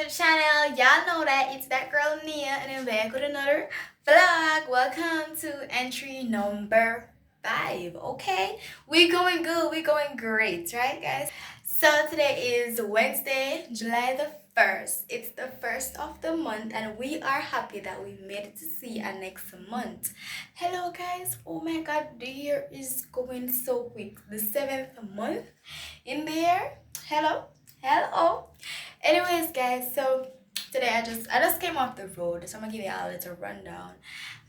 the channel. Y'all know that it's that girl Nia, and I'm back with another vlog. Welcome to entry number 5. Okay, we going good, we going great, right guys? So today is Wednesday, July the 1st. It's the first of the month and we are happy that we made it to see a next month. Hello guys, oh my god, the year is going so quick. The 7th month in the year. Hello. Anyways guys, so today I just came off the road, so I'm gonna give you a little rundown.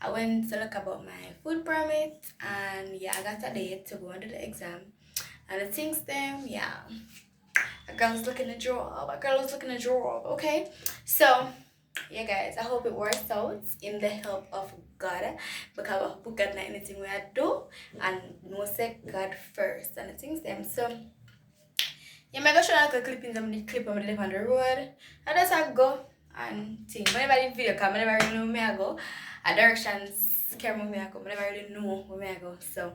I went to look about my food permit and yeah, I got a date to go into the exam and the things them, yeah, a girl was looking a job, okay? So yeah guys, I hope it works out in the help of God, because I hope God not anything we do and no say God first and the things them. So yeah, I'm gonna show you a clippings of the clip of the on the road. I just have go and think. Whenever the video come, I never really know where I go. A directions camera where I go, I never really know where I go. So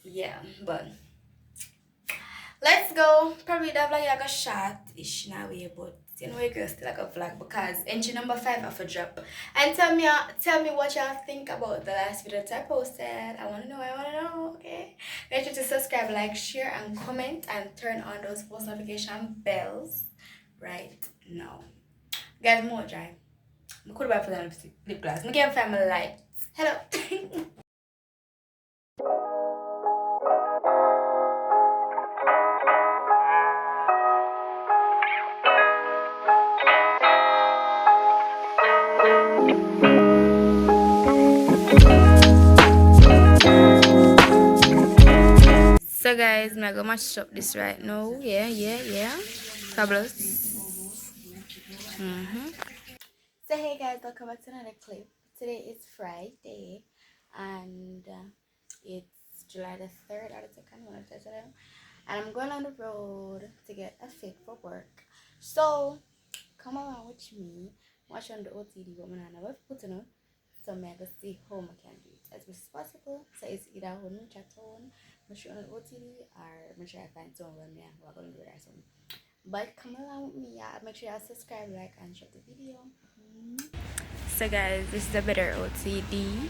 yeah, but let's go. Probably that vlog like a short ish in a way, but you know it goes still like a vlog because entry number 5 of a drop. And tell me what y'all think about the last video that I posted. I wanna know, okay? Make sure to subscribe, like, share, and comment, and turn on those post notification bells right now. Guys, more dry. I could buy for them lip gloss. I can't find my lights. Hello. So guys, I'm gonna match up this right now. Yeah. Fabulous. So hey guys, welcome back to another clip. Today is Friday and it's July the 3rd or the 2nd, one of the two. And I'm going on the road to get a fit for work. So come along with me, watch on the OTD what I'm gonna put on. So I'm gonna see how I can do it as much as possible. So it's either on chat on, make sure on the OTD, or make sure I find someone who I'm gonna do it or something. But come along with me, yeah. Make sure you subscribe, like, and share the video. So guys, this is a better OTD.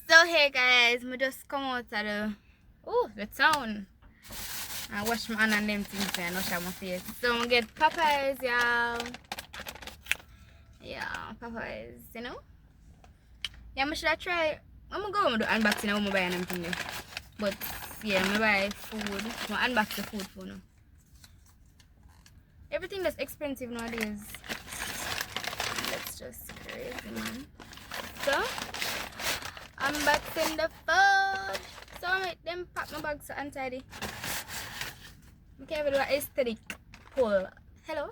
So hey guys, I just come out of the town and wash my hand and them things and wash out my face. So I'm gonna get Popeyes, y'all. Yeah, Popeyes, you know. Yeah, I should try. I'm gonna go and do unboxing. I'm gonna buy them thing there. But yeah, I'm gonna buy food. I'm gonna unbox the food for now. Everything that's expensive nowadays. That's just crazy, man. So unboxing the food. So I make them pack my bag so untidy. Okay, I will do an aesthetic poll. Hello.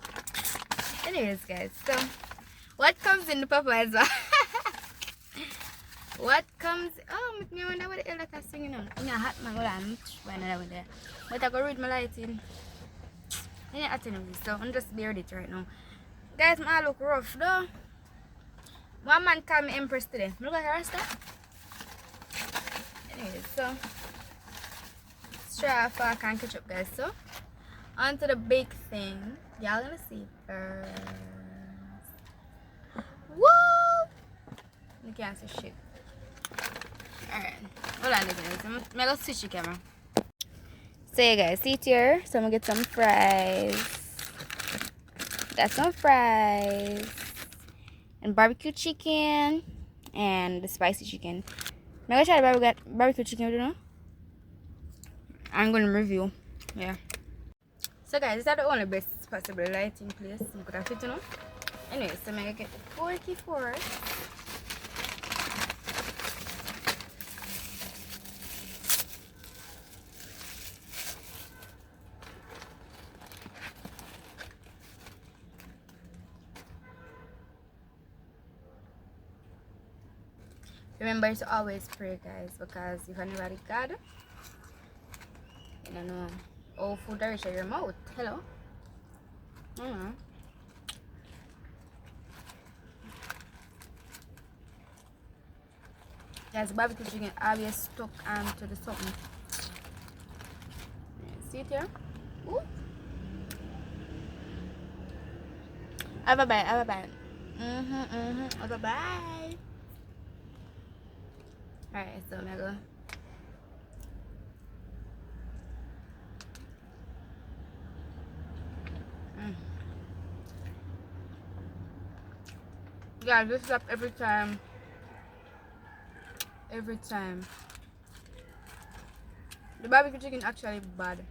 Anyways, guys, so what comes in the Popeyes? What comes? Oh, make me wonder what the hell that I'm singing on. In a hot man, well, I'm trying to there. But I go read my lighting. Yeah, I tell you, so I'm just beard it right now. Guys, my look rough though. One man called me Empress today. Look like a rasta. Anyways, so let's try how far I can catch up, guys. So on to the big thing. Y'all gonna see first. Woo! You can't see shit. Alright. Hold on guys. I'm gonna switch the camera. So yeah guys, see it here. So I'm gonna get some fries. Got some fries. And barbecue chicken. And the spicy chicken. I'm gonna try the barbecue chicken, you know? I'm gonna review. Yeah. So guys, these are the only best possible lighting place you could have fit, you know? Anyway, so I'm gonna get the forky fork. Remember to always pray, guys, because if anybody God, you don't know all food that reach your mouth. Hello. Guys, barbecue chicken always stuck to the something. Yeah, see it here? Ooh. Have a bite, have a bite. Have a bite. Alright, so I'm gonna go. Guys, this is up every time. Every time. The barbecue chicken actually bad.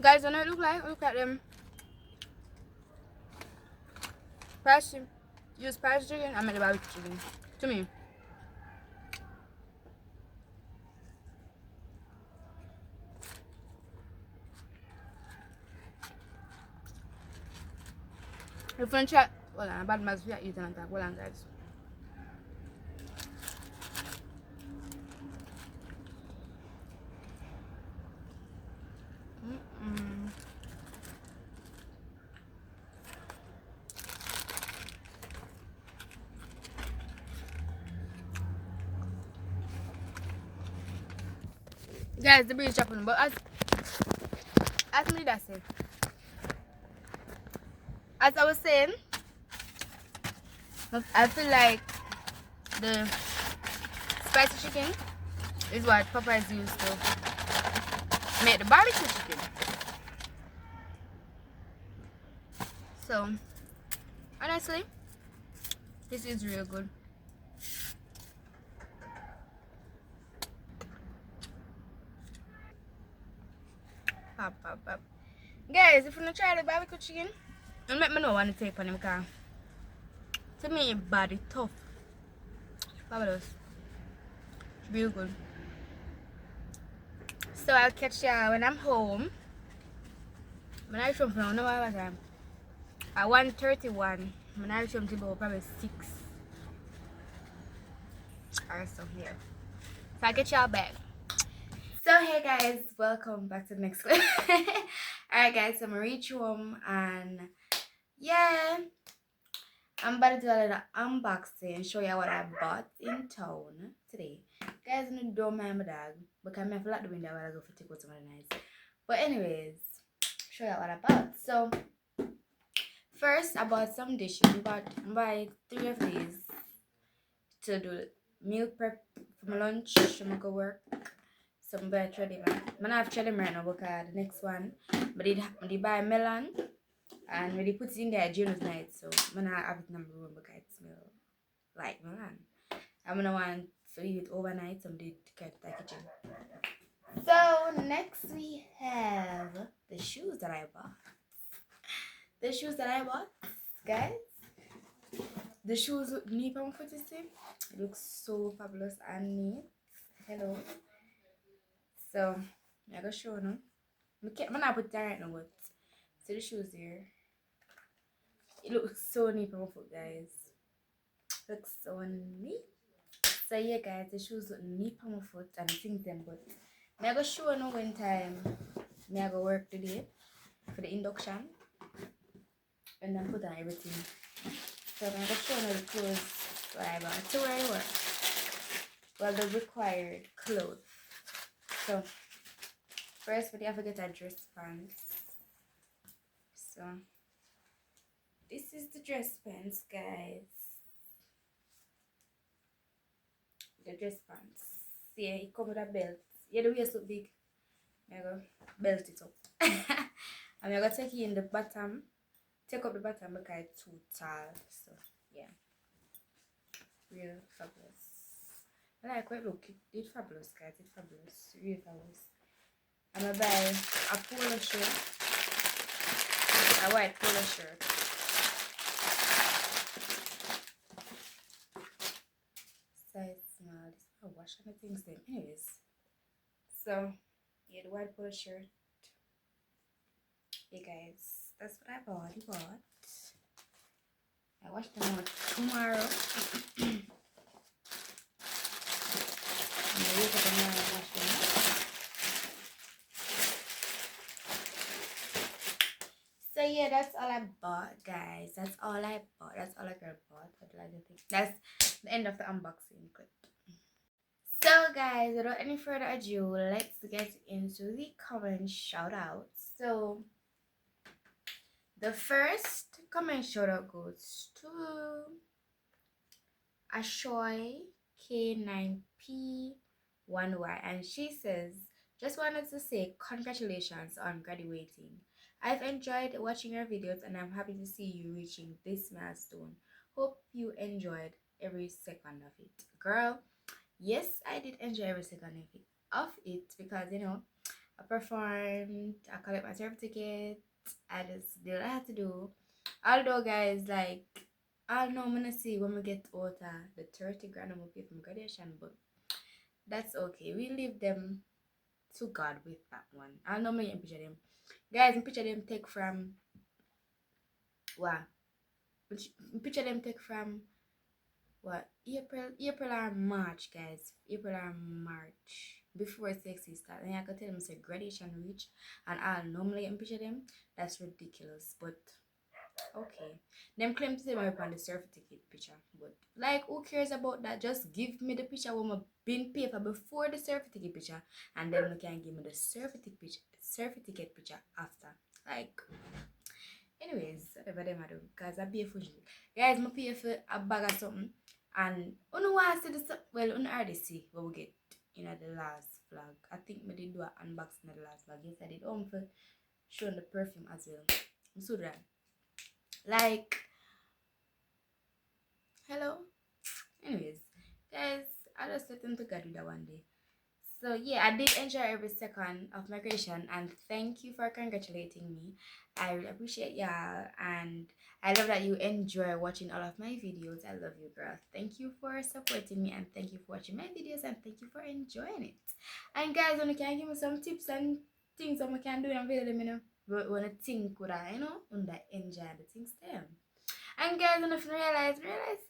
Guys, don't know what it look like them. Use spicy chicken, I made the barbecue chicken. To me. If you try, hold on, bad mass we are eating and talk. Hold on, guys. Guys, the breeze chopping, but as me that say, as I was saying, I feel like the spicy chicken is what Popeyes used to make the barbecue chicken. So honestly, this is real good. Pop. Guys, if you want to try the barbecue chicken, don't make me know when to take on them because to me it's bad, it's tough. Fabulous. It's real good. So I'll catch y'all when I'm home. When I come from what time? At 1:31. When I come to about probably 6 or so here. So I'll get y'all back. So hey guys, welcome back to the next clip. Alright guys, so I'm gonna reach home and yeah, I'm about to do a little unboxing and show you what I bought in town today. Guys, don't mind my dog because I have to lock the window while I go for take out some of the nights. But anyways, show you what I bought. So first I bought some dishes. I bought 3 of these to do meal prep for my lunch. I'm gonna go work. So I'm going to try them. I don't have them right now because the next one, but I buy melon and when they put it in there, Jems night. So I'm not have it in my room because it smells like melon. I'm gonna want to leave it overnight. So I'm going to get the kitchen. So next we have the shoes that I bought. The shoes that I bought, guys. The shoes with knee on foot, you see? It looks so fabulous and neat. Hello. So I'm gonna show you. I'm not put it right now, but see the shoes here. It looks so neat on my foot, guys. Looks so neat. So yeah, guys, the shoes look neat on my foot and I think them, but I'm gonna show you when time I go work today for the induction and then put on everything. So I'm gonna show you the clothes that I bought to where I work. Well, the required clothes. So first, we have to get a dress pants. So this is the dress pants, guys. The dress pants. See, it comes with a belt. Yeah, the waist look big. I'm gonna belt it up. I'm gonna take it in the bottom. Take up the bottom because it's too tall. So yeah, real fabulous. I like what look. It's fabulous, guys. It's fabulous. Real fabulous. I'm gonna buy a polo shirt, a white polo shirt. Size small. Oh, wash my things then. Anyways, so yeah, the white polo shirt. Hey guys, that's what I bought. I wash them out tomorrow. I'm gonna wake up tomorrow and wash them out. So yeah, yeah, that's all I bought, guys. That's all I bought. That's all I girl bought. What do I think? That's the end of the unboxing clip. So, guys, without any further ado, let's get into the comment shout outs. So, the first comment shout out goes to Ashoy K9P1Y, and she says, just wanted to say congratulations on graduating. I've enjoyed watching your videos and I'm happy to see you reaching this milestone. Hope you enjoyed every second of it. Girl, yes, I did enjoy every second of it because, you know, I performed, I collect my certificate, I just did what I had to do. Although, guys, like, I know I'm gonna see when we get out the 30 grand I'm gonna pay from graduation, but that's okay. We leave them to God with that one. I know me picture them. Guys, picture them take from what? Picture them take from what? April or March, guys. April or March. Before sexy start. And I can tell them say graduation reach and I'll normally picture them. That's ridiculous. But okay. Them claim to say my on the certificate picture. But like who cares about that? Just give me the picture when I been paid for before the certificate picture. And then you can give me the certificate picture after. Like anyways, whatever them I do. Because I pay for you. Guys, I pay for a bag of something. And you know what I see the well, you already see what we get in the last vlog. I think I did do an unboxing in the last vlog. Yes, I did. For showing the perfume as well. I'm so that. Like, hello. Anyways, guys, I just let them to God with that one day. So yeah, I did enjoy every second of my creation, and thank you for congratulating me. I really appreciate y'all, and I love that you enjoy watching all of my videos. I love you, girl. Thank you for supporting me, and thank you for watching my videos, and thank you for enjoying it. And guys, when you can give me some tips and things that we can do in video, let me know. When I think would I, when I enjoy the things them. And guys, when I realize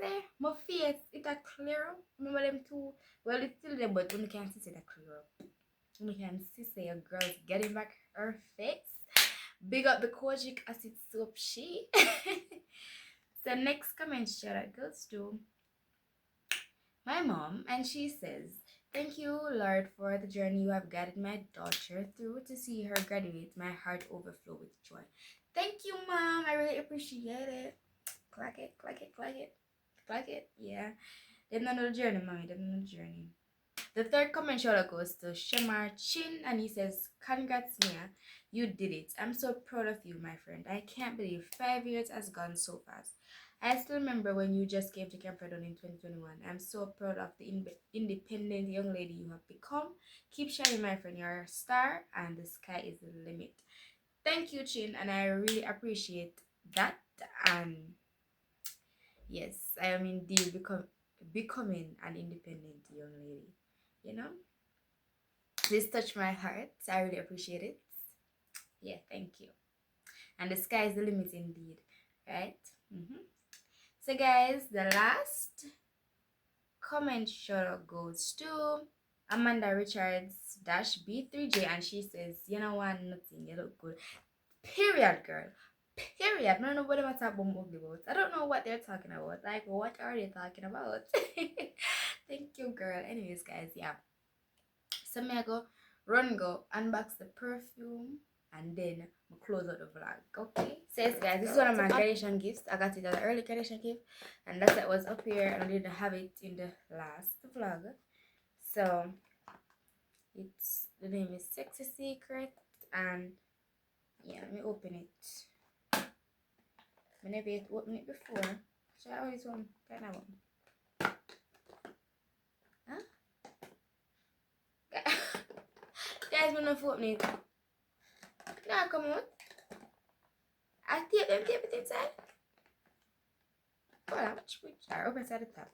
say my face it a clear up. Remember them two? Well, it's still there, but when you can see it a clear up. When you can see a girl's getting back her face. Big up the kojic acid soap she. So next comment shout out goes to my mom, and she says, thank you, Lord, for the journey you have guided my daughter through. To see her graduate, my heart overflow with joy. Thank you, Mom. I really appreciate it. Clack it, clack it, clack it, clack it. Yeah. Them not know the journey, mommy. Them not know the journey. The third comment shout out goes to Shamar Chin, and he says, congrats, Mia. You did it. I'm so proud of you, my friend. I can't believe 5 years has gone so fast. I still remember when you just came to Camp Redon in 2021. I'm so proud of the independent young lady you have become. Keep shining, my friend. You're a star, and the sky is the limit. Thank you, Chin, and I really appreciate that. And yes, I am indeed becoming an independent young lady. You know, this touched my heart. I really appreciate it. Yeah, thank you. And the sky is the limit, indeed, right? So, guys, the last comment shout out goes to Amanda Richards -B3J, and she says, you know what, nothing, you look good. Period, girl. Period. I don't know what they're talking about. I don't know what they're talking about. Like, what are they talking about? Thank you, girl. Anyways, guys, yeah. So me I go unbox the perfume, and then close out the vlog. Okay. So yes, guys, this is one of my graduation gifts. I got it as an early graduation gift, and that's what was up here, and I didn't have it in the last vlog. So the name is Sexy Secret, and yeah, let me open it. I never opened it before. So I always want kind of one. Huh? Guys, when I open it, now come on. I tape it inside. Hold on, which are open side the top.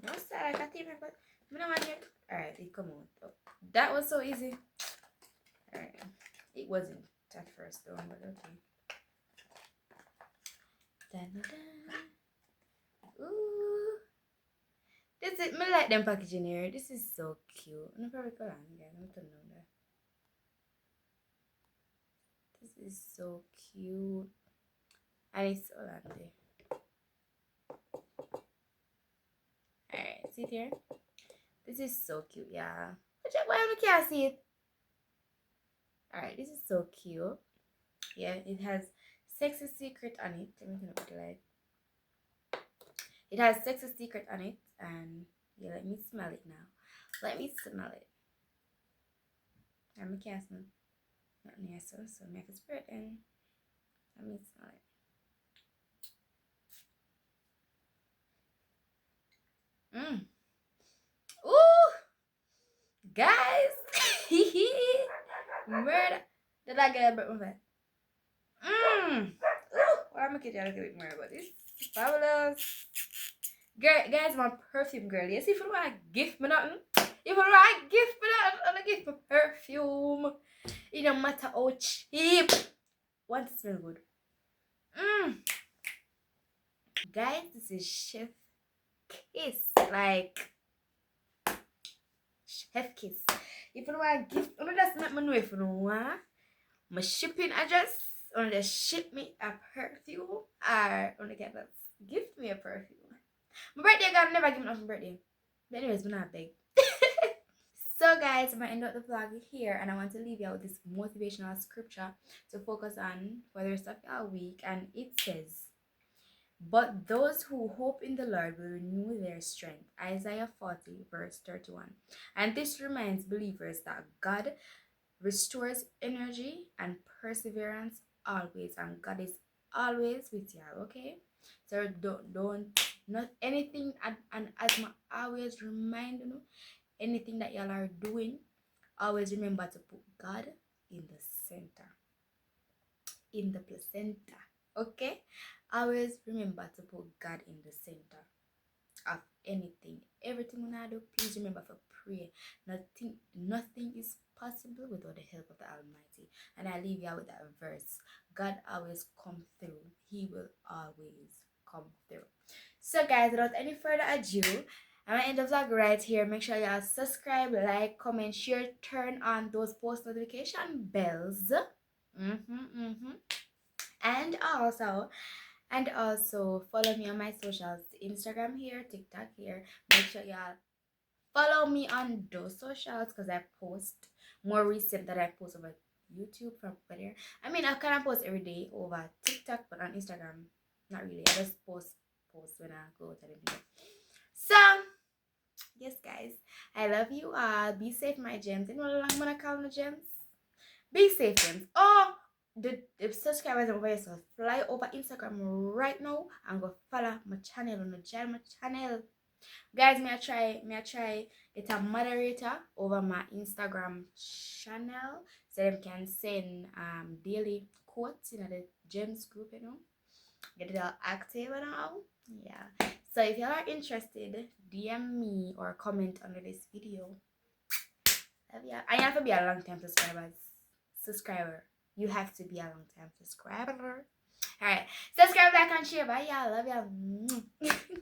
No side, I got tape it, but I don't want it. Alright, it come out. Oh, that was so easy. Alright, it wasn't at first though, but okay. Da-da-da. Ooh, this is me like them packaging here. This is so cute. I'm probably go on, guys. I'm turning on there. This is so cute. And it's Orlando. Alright, see it here? This is so cute, yeah. Why I can't see it? Alright, this is so cute. Yeah, it has sexy secret on it. Let me turn up the light. It has sexy secret on it, and yeah, let me smell it now. Let me smell it. I can't smell not near so make a spread and let me smell it. Ooh, guys, murder. Did I get a bit of it? Ooh, well, I'm gonna get you a little bit more about this. Fabulous. Girl, guys, my perfume girl. Yes, if you want to gift me nothing, if you want to gift me nothing, I'm gonna gift me perfume. It don't matter how cheap. Want to smell good. Guys, this is Chef Kiss. Like Chef Kiss. If you want to gift, I'm gonna just let me know if you want my shipping address. Or just ship me a perfume. Or gonna get that gift me a perfume. My birthday, God never give me nothing birthday. But anyways, we're not big. So guys, I'm gonna end up the vlog here, and I want to leave you with this motivational scripture to focus on for the rest of our week. And it says, "But those who hope in the Lord will renew their strength." Isaiah 40 verse 31. And this reminds believers that God restores energy and perseverance always, and God is always with you. Okay, so not anything, and as I always remind you, anything that y'all are doing, always remember to put God in the center, in the placenta. Okay, always remember to put God in the center of anything. Everything when I do, please remember to pray. Nothing is possible without the help of the Almighty. And I leave you with that verse. God always come through. He will always come through. So guys, without any further ado, I'm gonna end the vlog right here. Make sure y'all subscribe, like, comment, share, turn on those post notification bells. And also follow me on my socials, Instagram here, TikTok here. Make sure y'all follow me on those socials because I post more recent that I post over YouTube from there. I mean, I kind of post every day over TikTok, but on Instagram, not really. I just post when I go to the video. So yes, guys, I love you all. Be safe, my gems. You know what I'm gonna call my gems? Be safe, gems. Oh, the subscribers over here, so fly over Instagram right now and go follow my channel on the channel. Guys, may I try get a moderator over my Instagram channel so them can send daily quotes in the Jems group, you know. Get it all active now. Yeah. So if you are interested, DM me or comment under this video. Love ya. And you have to be a long time subscriber. You have to be a long time subscriber. Alright. Subscribe, like, and share. Bye, y'all. Love y'all.